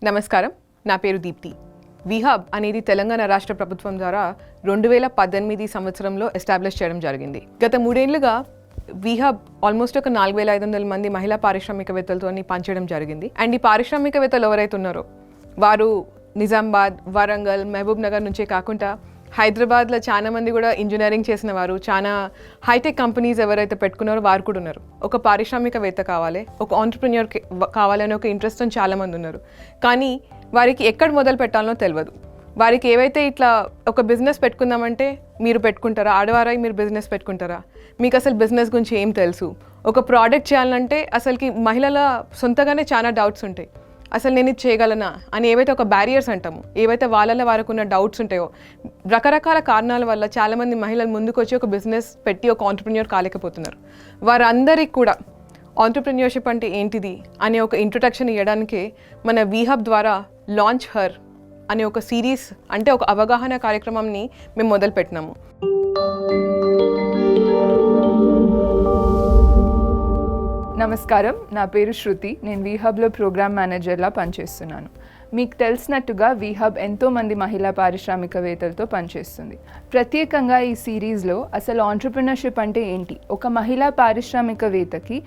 నమస్కారం, నా పేరు దీప్తి. వీహబ్ అనేది తెలంగాణ రాష్ట్ర ప్రభుత్వం ద్వారా 2018 సంవత్సరంలో ఎస్టాబ్లిష్ చేయడం జరిగింది. గత 3 ఏళ్లుగా వీహబ్ ఆల్మోస్ట్ ఒక 4500 మంది మహిళా పారిశ్రామికవేత్తలతో పనిచేయడం జరిగింది. అండ్ ఈ పారిశ్రామికవేత్తలు ఎవరైతే ఉన్నారో వారు నిజామాబాద్, వరంగల్, మహబూబ్ నగర్ నుంచే కాకుండా హైదరాబాద్లో చాలా మంది కూడా ఇంజనీరింగ్ చేసిన వారు, చాలా హైటెక్ కంపెనీస్ ఎవరైతే పెట్టుకున్నారో వారు కూడా ఉన్నారు. ఒక పారిశ్రామికవేత్త కావాలి, ఒక ఆంటర్ప్రెన్యూర్ కావాలని ఒక ఇంట్రెస్ట్తో చాలామంది ఉన్నారు. కానీ వారికి ఎక్కడ మొదలు పెట్టాలనో తెలియదు. వారికి ఏవైతే ఇట్లా ఒక బిజినెస్ పెట్టుకుందామంటే మీరు పెట్టుకుంటారా, ఆడవారాయి మీరు బిజినెస్ పెట్టుకుంటారా, మీకు అసలు బిజినెస్ గురించి ఏం తెలుసు, ఒక ప్రోడక్ట్ చేయాలంటే అసలుకి మహిళల సొంతగానే చాలా డౌట్స్ ఉంటాయి. అసలు నేను ఇది చేయగలనా అని ఏవైతే ఒక బ్యారియర్స్ అంటాము, ఏవైతే వాళ్ళ వారికి ఉన్న డౌట్స్ ఉంటాయో, రకరకాల కారణాల వల్ల చాలామంది మహిళలు ముందుకు వచ్చి ఒక బిజినెస్ పెట్టి ఒక ఆంటర్ప్రెన్యూర్ కాలేకపోతున్నారు. వారందరికీ కూడా ఆంటర్ప్రెన్యూర్షిప్ అంటే ఏంటిది అనే ఒక ఇంట్రొడక్షన్ ఇవ్వడానికే మన వీహబ్ ద్వారా లాంచ్ హర్ అనే ఒక సిరీస్, అంటే ఒక అవగాహన కార్యక్రమంని మేము మొదలుపెట్టినాము. నమస్కారం, నా పేరు శృతి. నేను వీహబ్లో ప్రోగ్రామ్ మేనేజర్లా పనిచేస్తున్నాను. మీకు తెలిసినట్టుగా వీహబ్ ఎంతోమంది మహిళా పారిశ్రామికవేత్తలతో పనిచేస్తుంది. ప్రత్యేకంగా ఈ సిరీస్లో అసలు ఆంటర్ప్రినర్షిప్ అంటే ఏంటి, ఒక మహిళా పారిశ్రామికవేత్తకి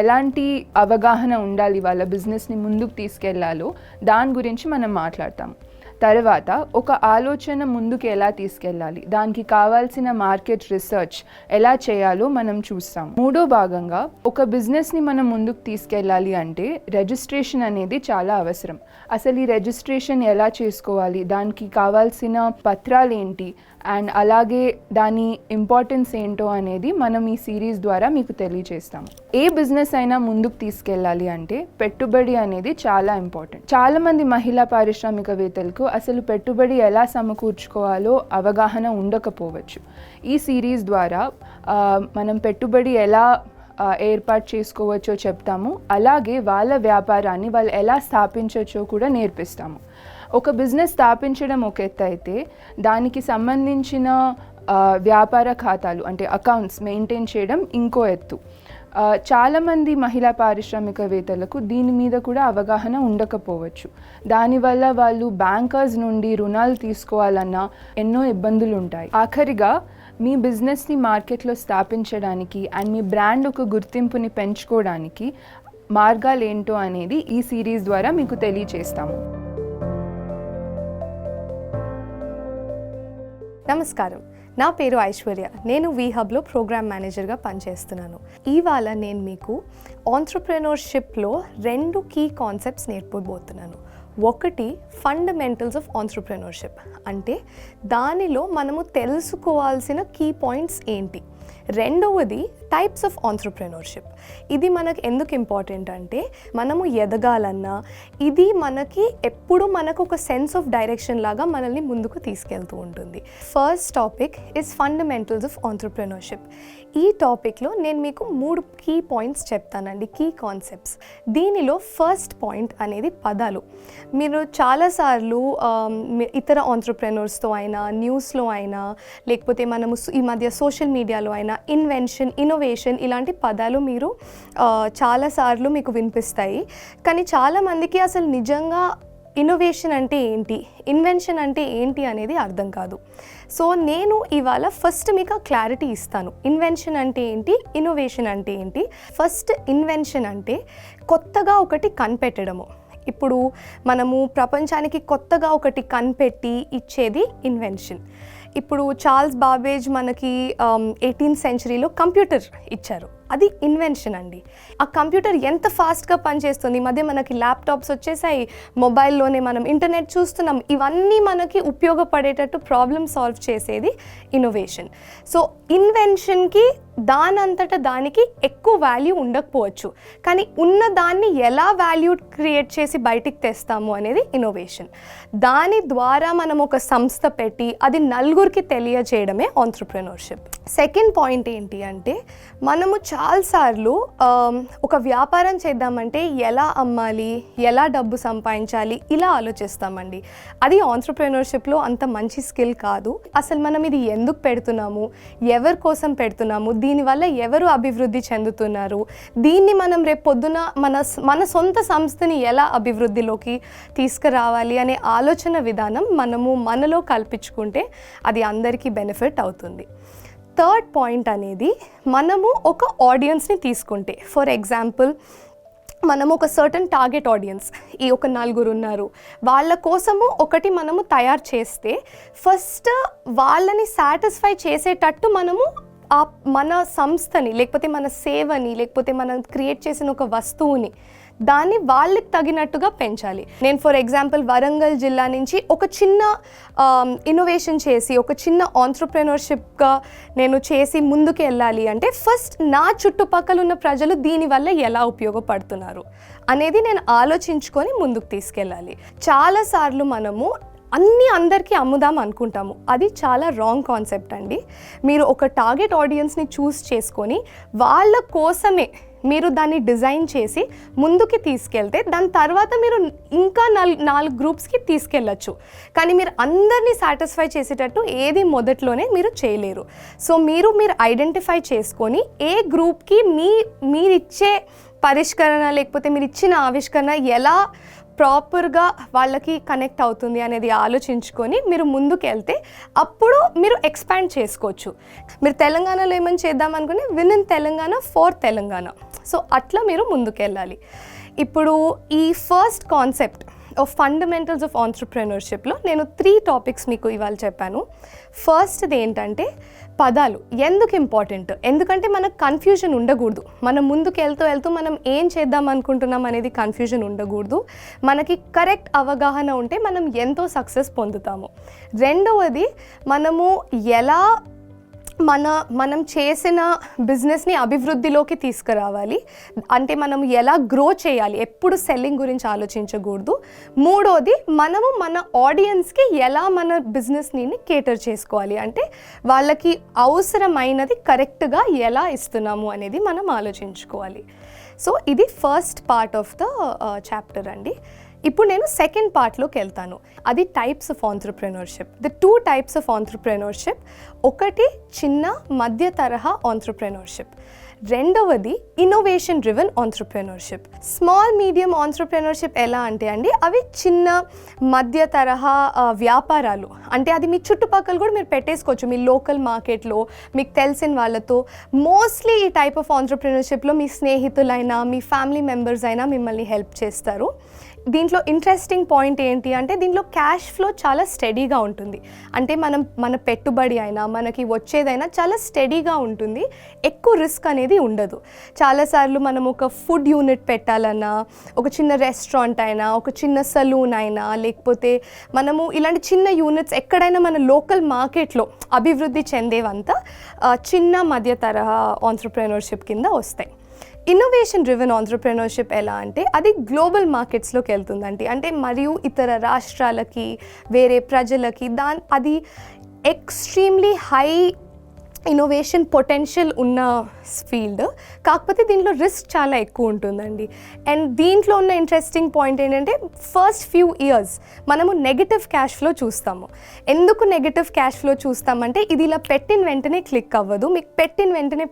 ఎలాంటి అవగాహన ఉండాలి, వాళ్ళ బిజినెస్ని ముందుకు తీసుకెళ్లాలో దాని గురించి మనం మాట్లాడతాము. తర్వాత ఒక ఆలోచన ముందుకు ఎలా తీసుకెళ్ళాలి, దానికి కావాల్సిన మార్కెట్ రీసెర్చ్ ఎలా చేయాలో మనం చూస్తాం. మూడో భాగంగా ఒక బిజినెస్ని మనం ముందుకు తీసుకెళ్ళాలి అంటే రిజిస్ట్రేషన్ అనేది చాలా అవసరం. అసలు ఈ రిజిస్ట్రేషన్ ఎలా చేసుకోవాలి, దానికి కావాల్సిన పత్రాలు ఏంటి, అండ్ అలాగే దాని ఇంపార్టెన్స్ ఏంటో అనేది మనం ఈ సిరీస్ ద్వారా మీకు తెలియజేస్తాము. ఏ బిజినెస్ అయినా ముందుకు తీసుకెళ్ళాలి అంటే పెట్టుబడి అనేది చాలా ఇంపార్టెంట్. చాలామంది మహిళా పారిశ్రామికవేత్తలకు అసలు పెట్టుబడి ఎలా సమకూర్చుకోవాలో అవగాహన ఉండకపోవచ్చు. ఈ సిరీస్ ద్వారా మనం పెట్టుబడి ఎలా ఏర్పాటు చేసుకోవచ్చో చెప్తాము. అలాగే వాళ్ళ వ్యాపారాన్ని వాళ్ళు ఎలా స్థాపించవచ్చో కూడా నేర్పిస్తాము. ఒక బిజినెస్ స్థాపించడం ఒక ఎత్తు అయితే దానికి సంబంధించిన వ్యాపార ఖాతాలు అంటే అకౌంట్స్ మెయింటైన్ చేయడం ఇంకో ఎత్తు. చాలామంది మహిళా పారిశ్రామికవేత్తలకు దీని మీద కూడా అవగాహన ఉండకపోవచ్చు. దానివల్ల వాళ్ళు బ్యాంకర్స్ నుండి రుణాలు తీసుకోవాలన్నా ఎన్నో ఇబ్బందులు ఉంటాయి. ఆఖరిగా మీ బిజినెస్ని మార్కెట్లో స్థాపించడానికి అండ్ మీ బ్రాండ్ ఒక గుర్తింపుని పెంచుకోవడానికి మార్గాలు ఏంటో అనేది ఈ సిరీస్ ద్వారా మీకు తెలియజేస్తాము. నమస్కారం, నా పేరు ఐశ్వర్య. నేను వీహబ్లో ప్రోగ్రామ్ మేనేజర్గా పనిచేస్తున్నాను. ఇవాళ నేను మీకు ఆంటర్ప్రెన్యూర్షిప్లో 2 కీ కాన్సెప్ట్స్ నేర్పబోతున్నాను. ఒకటి ఫండమెంటల్స్ ఆఫ్ ఆంటర్ప్రెన్యూర్షిప్, అంటే దానిలో మనము తెలుసుకోవాల్సిన కీ పాయింట్స్ ఏంటి. రెండవది టైప్స్ ఆఫ్ ఆంటర్ప్రెన్యూర్షిప్. ఇది మనకు ఎందుకు ఇంపార్టెంట్ అంటే మనము ఎదగాలన్నా ఇది మనకి ఎప్పుడు మనకు ఒక సెన్స్ ఆఫ్ డైరెక్షన్ లాగా మనల్ని ముందుకు తీసుకెళ్తూ ఉంటుంది. First topic is fundamentals of entrepreneurship. ఈ టాపిక్లో నేను మీకు 3 కీ పాయింట్స్ చెప్తానండి, కీ కాన్సెప్ట్స్. దీనిలో ఫస్ట్ పాయింట్ అనేది పదాలు. మీరు చాలాసార్లు ఇతర ఆంటర్ప్రెన్యూర్స్తో అయినా, న్యూస్లో అయినా, లేకపోతే మనము ఈ మధ్య సోషల్ మీడియాలో అయినా ఇన్వెన్షన్, ఇన్నోవేషన్ ఇలాంటి పదాలు మీరు చాలాసార్లు మీకు వినిపిస్తాయి. కానీ చాలామందికి అసలు నిజంగా ఇన్నోవేషన్ అంటే ఏంటి, ఇన్వెన్షన్ అంటే ఏంటి అనేది అర్థం కాదు. సో నేను ఇవాళ ఫస్ట్ మీకు క్లారిటీ ఇస్తాను. ఇన్వెన్షన్ అంటే ఏంటి, ఇన్నోవేషన్ అంటే ఏంటి. ఫస్ట్ ఇన్వెన్షన్ అంటే కొత్తగా ఒకటి కనిపెట్టడము. ఇప్పుడు మనము ప్రపంచానికి కొత్తగా ఒకటి కనిపెట్టి ఇచ్చేది ఇన్వెన్షన్. ఇప్పుడు చార్ల్స్ బాబేజ్ మనకి 18th సెంచరీలో కంప్యూటర్ ఇచ్చారు, అది ఇన్వెన్షన్ అండి. ఆ కంప్యూటర్ ఎంత ఫాస్ట్గా పనిచేస్తుంది. ఈ మధ్య మనకి ల్యాప్టాప్స్ వచ్చేసాయి, మొబైల్లోనే మనం ఇంటర్నెట్ చూస్తున్నాం. ఇవన్నీ మనకి ఉపయోగపడేటట్టు ప్రాబ్లమ్ సాల్వ్ చేసేది ఇన్నోవేషన్. సో ఇన్వెన్షన్కి దానంతట దానికి ఎక్కువ వాల్యూ ఉండకపోవచ్చు, కానీ ఉన్న దాన్ని ఎలా వాల్యూ క్రియేట్ చేసి బయటికి తెస్తాము అనేది ఇన్నోవేషన్. దాని ద్వారా మనం ఒక సంస్థ పెట్టి అది నలుగురికి తెలియజేయడమే ఆంటర్ప్రెన్యూర్షిప్. సెకండ్ పాయింట్ ఏంటి అంటే మనము చాలాసార్లు ఒక వ్యాపారం చేద్దామంటే ఎలా అమ్మాలి, ఎలా డబ్బు సంపాదించాలి ఇలా ఆలోచిస్తామండి. అది ఆంట్రప్రెన్యూర్షిప్లో అంత మంచి స్కిల్ కాదు. అసలు మనం ఇది ఎందుకు పెడుతున్నాము, ఎవరి కోసం పెడుతున్నాము, దీనివల్ల ఎవరు అభివృద్ధి చెందుతున్నారు, దీన్ని మనం రేపు పొద్దున మన సొంత సంస్థని ఎలా అభివృద్ధిలోకి తీసుకురావాలి అనే ఆలోచన విధానం మనలో కల్పించుకుంటే అది అందరికీ బెనిఫిట్ అవుతుంది. థర్డ్ పాయింట్ అనేది మనము ఒక ఆడియన్స్ని తీసుకుంటే, ఫర్ ఎగ్జాంపుల్ మనము ఒక సర్టన్ టార్గెట్ ఆడియన్స్, ఈ ఒక 4 ఉన్నారు, వాళ్ళ కోసము ఒకటి మనము తయారు చేస్తే ఫస్ట్ వాళ్ళని సాటిస్ఫై చేసేటట్టు మనము మన సంస్థని లేకపోతే మన సేవని లేకపోతే మనం క్రియేట్ చేసిన ఒక వస్తువుని దాన్ని వాళ్ళకి తగినట్టుగా పెంచాలి. నేను ఫర్ ఎగ్జాంపుల్ వరంగల్ జిల్లా నుంచి ఒక చిన్న ఇన్నోవేషన్ చేసి ఒక చిన్న ఆంట్రప్రెన్యూర్షిప్గా నేను చేసి ముందుకు వెళ్ళాలి అంటే ఫస్ట్ నా చుట్టుపక్కల ఉన్న ప్రజలు దీనివల్ల ఎలా ఉపయోగపడుతున్నారు అనేది నేను ఆలోచించుకొని ముందుకు తీసుకెళ్ళాలి. చాలాసార్లు మనము అందరికీ అమ్ముదాం అనుకుంటాము. అది చాలా రాంగ్ కాన్సెప్ట్ అండి. మీరు ఒక టార్గెట్ ఆడియన్స్ని చూస్ చేసుకొని వాళ్ళ కోసమే మీరు దాన్ని డిజైన్ చేసి ముందుకి తీసుకెళ్తే దాని తర్వాత మీరు ఇంకా 4 గ్రూప్స్కి తీసుకెళ్ళచ్చు. కానీ మీరు అందరినీ సాటిస్ఫై చేసేటట్టు ఏది మొదట్లోనే మీరు చేయలేరు. సో మీరు ఐడెంటిఫై చేసుకొని ఏ గ్రూప్కి మీరిచ్చే పరిష్కరణ లేకపోతే మీరు ఇచ్చిన ఆవిష్కరణ ఎలా ప్రాపర్గా వాళ్ళకి కనెక్ట్ అవుతుంది అనేది ఆలోచించుకొని మీరు ముందుకు వెళ్తే అప్పుడు మీరు ఎక్స్పాండ్ చేసుకోవచ్చు. మీరు తెలంగాణలో ఏమని చేద్దాం అనుకుని win in Telangana for Telangana. So అట్లా మీరు ముందుకు వెళ్ళాలి. ఇప్పుడు ఈ first concept of fundamentals of ఆంట్రప్రెన్యూర్షిప్లో నేను 3 టాపిక్స్ మీకు ఇవాళ చెప్పాను. ఫస్ట్ది ఏంటంటే పదాలు ఎందుకు ఇంపార్టెంట్, ఎందుకంటే మనకు కన్ఫ్యూజన్ ఉండకూడదు. మనం ముందుకు వెళ్తూ మనం ఏం చేద్దాం అనుకుంటున్నాం అనేది కన్ఫ్యూజన్ ఉండకూడదు. మనకి కరెక్ట్ అవగాహన ఉంటే మనం ఎంతో సక్సెస్ పొందుతాము. రెండవది మనము ఎలా మనం చేసిన బిజినెస్ని అభివృద్ధిలోకి తీసుకురావాలి అంటే మనం ఎలా గ్రో చేయాలి, ఎప్పుడు సెల్లింగ్ గురించి ఆలోచించకూడదు. మూడోది మనము మన ఆడియన్స్కి ఎలా మన బిజినెస్ని కేటర్ చేసుకోవాలి అంటే వాళ్ళకి అవసరమైనది కరెక్ట్గా ఎలా ఇస్తున్నాము అనేది మనం ఆలోచించుకోవాలి. సో ఇది first part of the chapter అండి. ఇప్పుడు నేను సెకండ్ పార్ట్లోకి వెళ్తాను. అది types of entrepreneurship. The 2 types of entrepreneurship. ఒకటి చిన్న మధ్య తరహా ఆంట్రప్రెన్యూర్షిప్, రెండవది innovation driven entrepreneurship. Small medium entrepreneurship ఎలా అంటే అండి అవి చిన్న మధ్య తరహా వ్యాపారాలు. అంటే అది మీ చుట్టుపక్కల కూడా మీరు పెట్టేసుకోవచ్చు, మీ లోకల్ మార్కెట్లో మీకు తెలిసిన వాళ్ళతో. మోస్ట్లీ ఈ టైప్ ఆఫ్ ఆంట్రప్రెన్యూర్షిప్లో మీ స్నేహితులైనా మీ ఫ్యామిలీ మెంబర్స్ అయినా మిమ్మల్ని హెల్ప్ చేస్తారు. దీంట్లో ఇంట్రెస్టింగ్ పాయింట్ ఏంటి అంటే దీంట్లో క్యాష్ ఫ్లో చాలా స్టడీగా ఉంటుంది. అంటే మన పెట్టుబడి అయినా మనకి వచ్చేదైనా చాలా స్టడీగా ఉంటుంది, ఎక్కువ రిస్క్ అనేది ఉండదు. చాలాసార్లు మనం ఒక ఫుడ్ యూనిట్ పెట్టాలన్నా, ఒక చిన్న రెస్టారెంట్ అయినా, ఒక చిన్న సలూన్ అయినా, లేకపోతే మనము ఇలాంటి చిన్న యూనిట్స్ ఎక్కడైనా మన లోకల్ మార్కెట్లో అభివృద్ధి చెందేవంతా చిన్న మధ్య తరహా ఆంట్రప్రెన్యూర్షిప్ కింద వస్తాయి. ఇన్నోవేషన్ డ్రివెన్ ఆంట్రప్రెన్యూర్షిప్ ఎలా అంటే అది గ్లోబల్ మార్కెట్స్లోకి వెళ్తుందండి. అంటే మరియు ఇతర రాష్ట్రాలకి వేరే ప్రజలకి అది ఎక్స్ట్రీమ్లీ హై ఇన్నోవేషన్ పొటెన్షియల్ ఉన్న ఫీల్డ్. కాకపోతే దీంట్లో రిస్క్ చాలా ఎక్కువ ఉంటుందండి. అండ్ దీంట్లో ఉన్న ఇంట్రెస్టింగ్ పాయింట్ ఏంటంటే ఫస్ట్ ఫ్యూ ఇయర్స్ మనము నెగటివ్ క్యాష్ ఫ్లో చూస్తాము. ఎందుకు నెగటివ్ క్యాష్ ఫ్లో చూస్తామంటే ఇది ఇలా పెట్టిన వెంటనే క్లిక్ అవ్వదు. మీకు పెట్టిన వెంటనే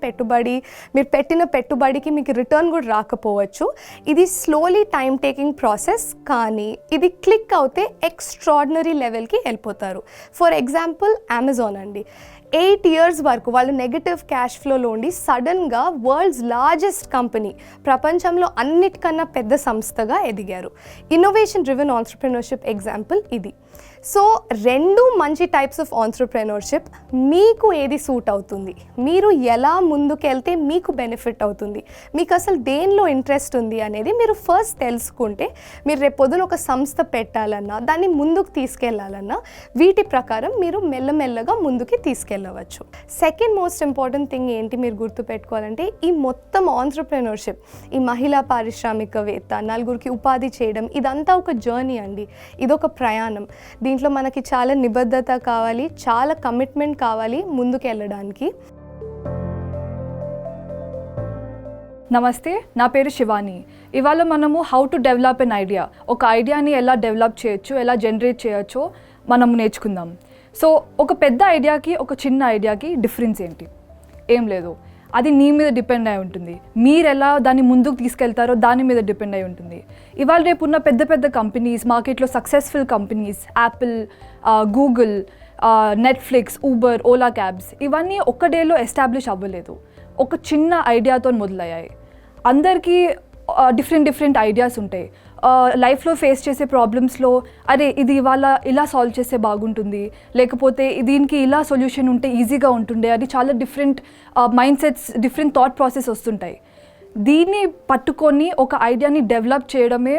మీరు పెట్టిన పెట్టుబడికి మీకు రిటర్న్ కూడా రాకపోవచ్చు. ఇది స్లోలీ టైం టేకింగ్ ప్రాసెస్, కానీ ఇది క్లిక్ అవుతే ఎక్స్ట్రాడినరీ లెవెల్కి వెళ్ళిపోతారు. ఫర్ ఎగ్జాంపుల్ అమెజాన్ అండి, 8 ఇయర్స్ వరకు వాళ్ళు నెగటివ్ క్యాష్ ఫ్లోలో ఉండి సడన్గా వరల్డ్స్ లార్జెస్ట్ కంపెనీ, ప్రపంచంలో అన్నిటికన్నా పెద్ద సంస్థగా ఎదిగారు. ఇన్నోవేషన్ డ్రివెన్ ఆంట్రప్రెన్యూర్షిప్ ఎగ్జాంపుల్ ఇది. సో 2 మంచి టైప్స్ ఆఫ్ ఆంట్రప్రెన్యూర్షిప్. మీకు ఏది సూట్ అవుతుంది, మీరు ఎలా ముందుకెళ్తే మీకు బెనిఫిట్ అవుతుంది, మీకు అసలు దేనిలో ఇంట్రెస్ట్ ఉంది అనేది మీరు ఫస్ట్ తెలుసుకుంటే మీరు రేపొద్దున ఒక సంస్థ పెట్టాలన్నా దాన్ని ముందుకు తీసుకెళ్లాలన్నా వీటి ప్రకారం మీరు మెల్లమెల్లగా ముందుకి తీసుకెళ్ళవచ్చు. సెకండ్ మోస్ట్ ఇంపార్టెంట్ థింగ్ ఏంటి మీరు గుర్తుపెట్టుకోవాలంటే ఈ మొత్తం ఆంట్రప్రెన్యూర్షిప్, ఈ మహిళా పారిశ్రామికవేత్త, నలుగురికి ఉపాధి చేయడం, ఇదంతా ఒక జర్నీ అండి. ఇదొక ప్రయాణం. దీంట్లో మనకి చాలా నిబద్ధత కావాలి, చాలా కమిట్మెంట్ కావాలి ముందుకు వెళ్ళడానికి. నమస్తే, నా పేరు శివాని. ఇవాళ మనము how to develop an idea, ఒక ఐడియాని ఎలా డెవలప్ చేయొచ్చు, ఎలా జనరేట్ చేయొచ్చో మనం నేర్చుకుందాం. సో ఒక పెద్ద ఐడియాకి ఒక చిన్న ఐడియాకి డిఫరెన్స్ ఏంటి? ఏం లేదు, అది నీ మీద డిపెండ్ అయి ఉంటుంది. మీరు ఎలా దాన్ని ముందుకు తీసుకెళ్తారో దాని మీద డిపెండ్ అయి ఉంటుంది. ఇవాళ రేపు ఉన్న పెద్ద పెద్ద కంపెనీస్, మార్కెట్లో successful companies, Apple, Google, Netflix, Uber, Ola cabs, ఇవన్నీ ఒక్క డేలో ఎస్టాబ్లిష్ అవ్వలేదు. ఒక చిన్న ఐడియాతో మొదలయ్యాయి. అందరికీ డిఫరెంట్ ఐడియాస్ ఉంటాయి. లైఫ్లో ఫేస్ చేసే ప్రాబ్లమ్స్లో అరే ఇది ఇవాళ ఇలా సాల్వ్ చేస్తే బాగుంటుంది, లేకపోతే దీనికి ఇలా సొల్యూషన్ ఉంటే ఈజీగా ఉంటుండే, అది చాలా different mind sets, different thought process వస్తుంటాయి. దీన్ని పట్టుకొని ఒక ఐడియాని డెవలప్ చేయడమే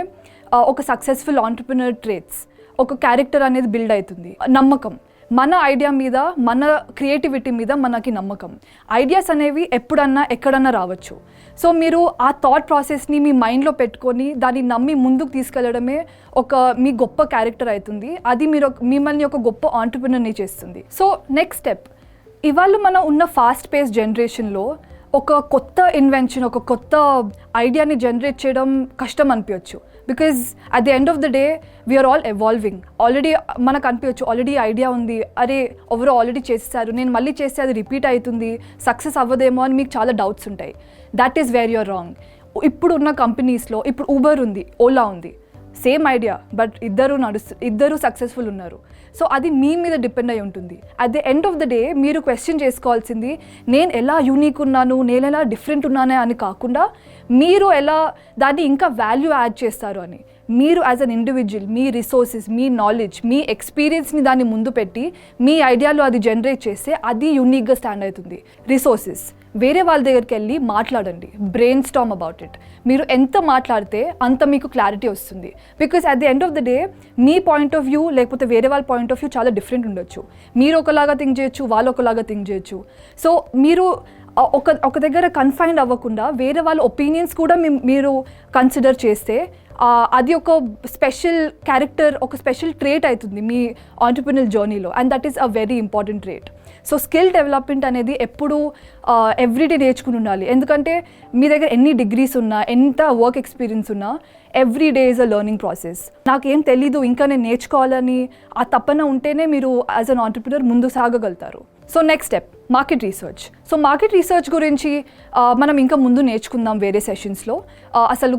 ఒక సక్సెస్ఫుల్ ఆంటర్ప్రినర్ ట్రేట్స్. ఒక క్యారెక్టర్ అనేది బిల్డ్ అవుతుంది. నమ్మకం, మన ఐడియా మీద, మన క్రియేటివిటీ మీద మనకి నమ్మకం. ఐడియాస్ అనేవి ఎప్పుడన్నా ఎక్కడన్నా రావచ్చు. సో మీరు ఆ థాట్ ప్రాసెస్ని మీ మైండ్లో పెట్టుకొని దాన్ని నమ్మి ముందుకు తీసుకెళ్లడమే మీ గొప్ప క్యారెక్టర్ అవుతుంది. అది మిమ్మల్ని ఒక గొప్ప ఆంటర్ప్రినర్ని చేస్తుంది. సో నెక్స్ట్ స్టెప్, ఇవాళ మనం ఉన్న ఫాస్ట్ పేస్ జనరేషన్లో ఒక కొత్త ఇన్వెన్షన్, ఒక కొత్త ఐడియాని జనరేట్ చేయడం కష్టం అనిపించచ్చు. Because at the end of the day we are all evolving. Already మనకు అనిపించచ్చు, ఆల్రెడీ ఐడియా ఉంది, అరే ఎవరో ఆల్రెడీ చేస్తారు, నేను మళ్ళీ చేస్తే అది రిపీట్ అవుతుంది, సక్సెస్ అవ్వదేమో అని మీకు చాలా డౌట్స్ ఉంటాయి. That is where you're wrong. ఇప్పుడు ఉన్న కంపెనీస్లో ఇప్పుడు ఊబర్ ఉంది, ఓలా ఉంది, సేమ్ ఐడియా, బట్ ఇద్దరు సక్సెస్ఫుల్ ఉన్నారు. సో అది మీ మీద డిపెండ్ అయి ఉంటుంది. At the end of the day మీరు క్వశ్చన్ చేసుకోవాల్సింది, నేను ఎలా యూనిక్ ఉన్నాను, నేను ఎలా డిఫరెంట్ ఉన్నానే అని కాకుండా, మీరు ఎలా దాన్ని ఇంకా వాల్యూ యాడ్ చేస్తారు అని. మీరు యాజ్ అన్ ఇండివిజువల్ మీ రిసోర్సెస్, మీ నాలెడ్జ్, మీ ఎక్స్పీరియన్స్ని దాన్ని ముందు పెట్టి మీ ఐడియాలో అది జనరేట్ చేస్తే అది యూనిక్గా స్టాండ్ అవుతుంది. రిసోర్సెస్, వేరే వాళ్ళ దగ్గరికి వెళ్ళి మాట్లాడండి, బ్రెయిన్ స్టార్మ్ అబౌట్ ఇట్. మీరు ఎంత మాట్లాడితే అంత మీకు క్లారిటీ వస్తుంది. Because at the end of the day me point of view లేకపోతే వేరే వాళ్ళ పాయింట్ ఆఫ్ వ్యూ చాలా డిఫరెంట్ ఉండొచ్చు. మీరు ఒకలాగా థింక్ చేయొచ్చు, వాళ్ళు ఒకలాగా థింక్ చేయొచ్చు. సో మీరు ఒక దగ్గర కన్ఫైన్డ్ అవ్వకుండా వేరే వాళ్ళ ఒపీనియన్స్ కూడా మీరు కన్సిడర్ చేస్తే అది ఒక స్పెషల్ క్యారెక్టర్, ఒక స్పెషల్ ట్రేట్ అవుతుంది మీ ఆంటర్ప్రినర్ జర్నీలో. And that is a very important trait. So skill development అనేది ఎప్పుడూ ఎవ్రీడే నేర్చుకుని ఉండాలి. ఎందుకంటే మీ దగ్గర ఎన్ని డిగ్రీస్ ఉన్నా, ఎంత వర్క్ ఎక్స్పీరియన్స్ ఉన్నా, every day is a learning process. నాకేం తెలీదు, ఇంకా నేను నేర్చుకోవాలని ఆ తపన ఉంటేనే మీరు యాజ్ అన్ ఆంటర్ప్రినర్ ముందు సాగగలుగుతారు. So next step, market research. So market research గురించి మనం ఇంకా ముందు నేర్చుకుందాం వేరే సెషన్స్లో. అసలు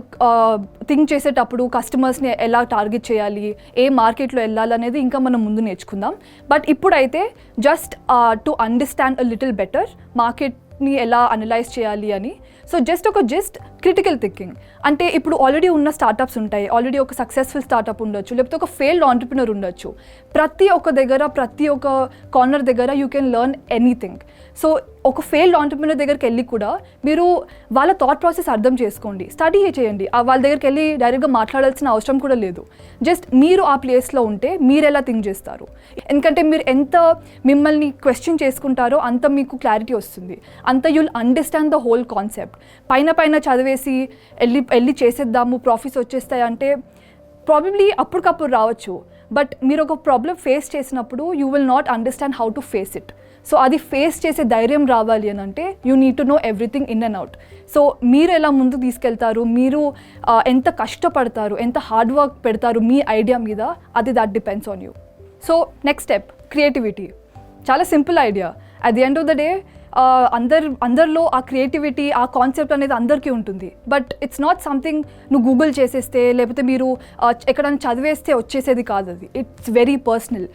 థింక్ చేసేటప్పుడు కస్టమర్స్ని ఎలా టార్గెట్ చేయాలి, ఏ మార్కెట్లో వెళ్ళాలనేది ఇంకా మనం ముందు నేర్చుకుందాం. బట్ ఇప్పుడైతే just to understand a little better మార్కెట్ని ఎలా అనలైజ్ చేయాలి అని. సో జస్ట్ క్రిటికల్ థింకింగ్ అంటే ఇప్పుడు ఆల్రెడీ ఉన్న స్టార్టప్స్ ఉంటాయి, ఆల్రెడీ ఒక సక్సెస్ఫుల్ స్టార్టప్ ఉండొచ్చు, లేకపోతే ఒక ఫెయిల్డ్ ఆంటర్ప్రినర్ ఉండొచ్చు. ప్రతి ఒక్క కార్నర్ దగ్గర you can learn anything. So ఒక ఫెయిల్డ్ ఆంటర్ప్రినర్ దగ్గరికి వెళ్ళి కూడా మీరు వాళ్ళ థాట్ ప్రాసెస్ అర్థం చేసుకోండి, స్టడీ చేయండి. వాళ్ళ దగ్గరికి వెళ్ళి డైరెక్ట్గా మాట్లాడాల్సిన అవసరం కూడా లేదు. జస్ట్ మీరు ఆ ప్లేస్లో ఉంటే మీరు ఎలా థింక్ చేస్తారు, ఎందుకంటే మీరు ఎంత మిమ్మల్ని క్వశ్చన్ చేసుకుంటారో అంత మీకు క్లారిటీ వస్తుంది, అంత you'll understand the whole concept. పైన చదివేసి వెళ్ళి చేసేద్దాము, ప్రాఫిట్స్ వచ్చేస్తాయి అంటే ప్రాబబ్లీ అప్పటికప్పుడు రావచ్చు. బట్ మీరు ఒక ప్రాబ్లం ఫేస్ చేసినప్పుడు you will not understand how to face it. So అది ఫేస్ చేసే ధైర్యం రావాలి అని అంటే you need to know everything in and out. So మీరు ఎలా ముందుకు తీసుకెళ్తారు, మీరు ఎంత కష్టపడతారు, ఎంత హార్డ్ వర్క్ పెడతారు మీ ఐడియా మీద, అది that depends on you. So next step, creativity. చాలా simple idea. At the end of the day అందరిలో ఆ క్రియేటివిటీ, ఆ కాన్సెప్ట్ అనేది అందరికీ ఉంటుంది. బట్ ఇట్స్ నాట్ సంథింగ్ నువ్వు గూగుల్ చేసేస్తే లేకపోతే మీరు ఎక్కడైనా చదివేస్తే వచ్చేసేది కాదు. అది ఇట్స్ వెరీ పర్సనల్.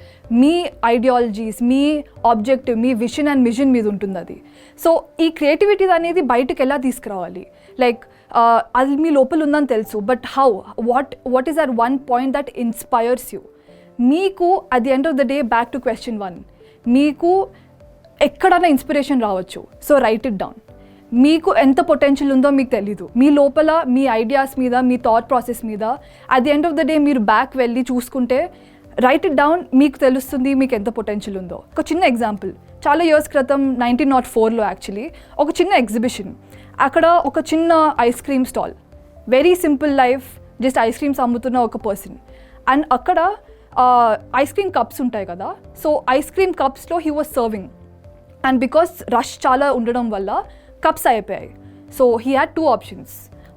మీ ఐడియాలజీస్, మీ ఆబ్జెక్టివ్, మీ విషన్ అండ్ మిషన్ మీద ఉంటుంది అది. సో ఈ క్రియేటివిటీ అనేది బయటకు ఎలా తీసుకురావాలి, లైక్ అది మీ లోపల ఉందని తెలుసు, but how, what is that one point that inspires you. మీకు at the end of the day back to question 1, మీకు ఎక్కడైనా ఇన్స్పిరేషన్ రావచ్చు. So write it down. మీకు ఎంత పొటెన్షియల్ ఉందో మీకు తెలీదు. మీ లోపల మీ ఐడియాస్ మీద, మీ థాట్ ప్రాసెస్ మీద at the end of the day మీరు బ్యాక్ వెళ్ళి చూసుకుంటే, రైట్ ఇట్ డౌన్, మీకు తెలుస్తుంది మీకు ఎంత పొటెన్షియల్ ఉందో. ఒక చిన్న ఎగ్జాంపుల్, చాలా ఇయర్స్ క్రితం 1904లో యాక్చువల్లీ ఒక చిన్న ఎగ్జిబిషన్. అక్కడ ఒక చిన్న ice cream stall, very simple life, just ice creams అమ్ముతున్న ఒక పర్సన్. అండ్ అక్కడ ఐస్ క్రీమ్ కప్స్ ఉంటాయి కదా, సో ఐస్ క్రీమ్ కప్స్లో he was serving. And because rush చాలా ఉండడం వల్ల కప్స్ అయిపోయాయి. So he had 2 options.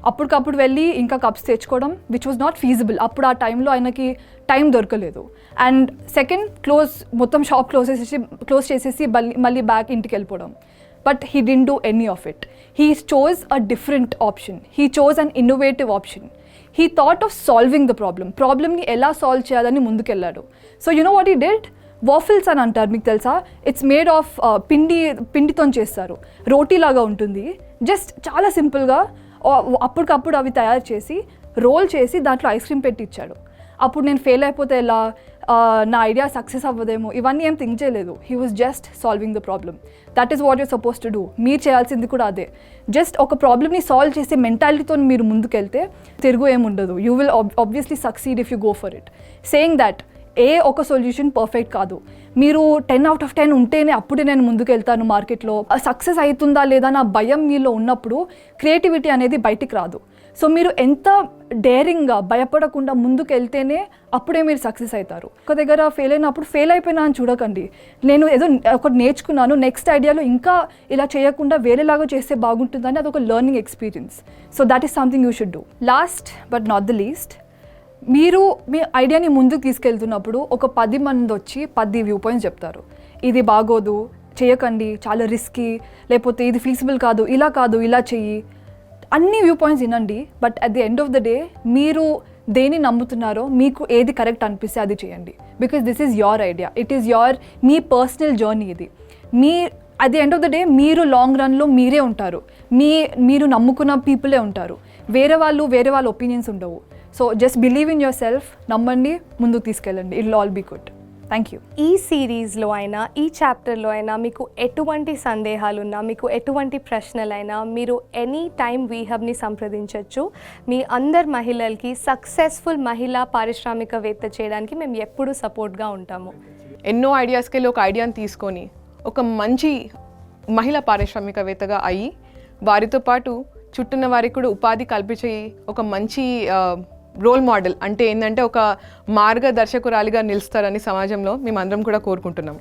అప్పటికప్పుడు వెళ్ళి ఇంకా కప్స్ తెచ్చుకోవడం విచ్ వాజ్ నాట్ ఫీజిబుల్. అప్పుడు ఆ టైంలో ఆయనకి టైం దొరకలేదు. అండ్ సెకండ్, మొత్తం షాప్ క్లోజ్ చేసేసి మళ్ళీ బ్యాక్ ఇంటికి వెళ్ళిపోవడం. But he didn't do any of it. He chose a different option. He chose an innovative option. He thought of solving the ప్రాబ్లమ్ని ఎలా సాల్వ్ చేయాలని ముందుకెళ్ళాడు. So you know what he did? Waffles అని అంటారు, మీకు తెలుసా? ఇట్స్ మేడ్ ఆఫ్ పిండితో చేస్తారు, రోటీ లాగా ఉంటుంది. జస్ట్ చాలా సింపుల్గా అప్పటికప్పుడు అవి తయారు చేసి రోల్ చేసి దాంట్లో ఐస్ క్రీమ్ పెట్టి ఇచ్చాడు. అప్పుడు నేను ఫెయిల్ అయిపోతే ఎలా, నా ఐడియా సక్సెస్ అవ్వదేమో, ఇవన్నీ ఏం థింక్ చేయలేదు. He was just solving the problem. That is what you're suppose to do. మీరు చేయాల్సింది కూడా అదే. జస్ట్ ఒక ప్రాబ్లమ్ని సాల్వ్ చేసే మెంటాలిటీతో మీరు ముందుకెళ్తే తిరుగు ఏముండదు. You will obviously succeed if you go for it. Saying that ఒక సొల్యూషన్ పర్ఫెక్ట్ కాదు. మీరు 10 out of 10 ఉంటేనే అప్పుడే నేను ముందుకు వెళ్తాను మార్కెట్లో, సక్సెస్ అవుతుందా లేదా నా భయం మీలో ఉన్నప్పుడు క్రియేటివిటీ అనేది బయటికి రాదు. సో మీరు ఎంత డేరింగ్గా భయపడకుండా ముందుకు వెళ్తేనే అప్పుడే మీరు సక్సెస్ అవుతారు. ఒక దగ్గర ఫెయిల్ అయినప్పుడు ఫెయిల్ అయిపోయినా అని చూడకండి. నేను ఏదో ఒకటి నేర్చుకున్నాను, నెక్స్ట్ ఐడియాలో ఇంకా ఇలా చేయకుండా వేరేలాగా చేస్తే బాగుంటుందని అదొక learning experience. So that is something you should do. Last but not the least, మీరు మీ ఐడియాని ముందుకు తీసుకెళ్తున్నప్పుడు ఒక 10 మంది వచ్చి 10 వ్యూ పాయింట్స్ చెప్తారు. ఇది బాగోదు, చేయకండి, చాలా రిస్కీ, లేకపోతే ఇది ఫీజిబుల్ కాదు, ఇలా చెయ్యి. అన్ని వ్యూ పాయింట్స్ వినండి. But at the end of the day మీరు దేన్ని నమ్ముతున్నారో, మీకు ఏది కరెక్ట్ అనిపిస్తే అది చేయండి. Because this is your idea, it is మీ పర్సనల్ జర్నీ. ఇది at the end of the day మీరు లాంగ్ రన్లో మీరే ఉంటారు, మీరు నమ్ముకున్న పీపులే ఉంటారు. వేరే వాళ్ళ ఒపీనియన్స్ ఉండవు. So just believe in yourself, నమ్మండి, ముందుకు తీసుకెళ్ళండి. It will all be good. Thank you. ఈ సిరీస్లో అయినా ఈ చాప్టర్లో అయినా మీకు ఎటువంటి సందేహాలున్నా, మీకు ఎటువంటి ప్రశ్నలైనా మీరు ఎనీ టైం వీహబ్ని సంప్రదించవచ్చు. మీ అందరు మహిళలకి సక్సెస్ఫుల్ మహిళా పారిశ్రామికవేత్త చేయడానికి మేము ఎప్పుడూ సపోర్ట్గా ఉంటాము. ఎన్నో ఐడియాస్కి వెళ్ళి ఒక ఐడియాని తీసుకొని ఒక మంచి మహిళా పారిశ్రామికవేత్తగా అయ్యి వారితో పాటు చుట్టూన్న వారికి కూడా ఉపాధి కల్పించే ఒక మంచి రోల్ మోడల్, అంటే ఏంటంటే ఒక మార్గదర్శకురాలిగా నిలుస్తారని సమాజంలో మేమందరం కూడా కోరుకుంటున్నాం.